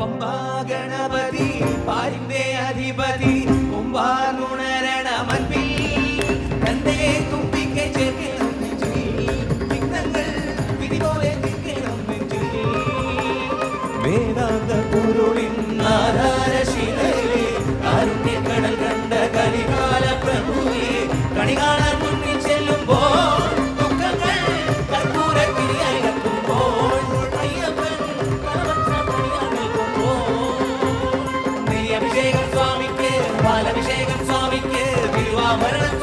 പമ്പാ ഗണപതി പാരിന്റെ അധിപതി കുംഭാനുണരണമൻപിൽ തന്റെ തുമ്പിക്കെ ചേർക്കണം നെഞ്ചിൽ വിഘ്നങ്ങൾ വിധി പോലെ തീർക്കണം നെഞ്ചിൽ വേദാന്ത പൊരുളിൻ ആധാരശിലയിലെ കാരുണ്യക്കടൽ കണ്ട കലികാല പ്രഭുവേ കണി കാണാൻ മുന്നിൽ ചെല്ലുമ്പോൾ ദുഃഖങ്ങൾ കർപ്പൂരത്തിരിയായി കത്തുമ്പോൾ അയ്യപ്പൻ നെയ്യഭിഷേകം സ്വാമിക്ക് പാലഭിഷേകം സ്വാമിക്ക് തിരുവാഭരണം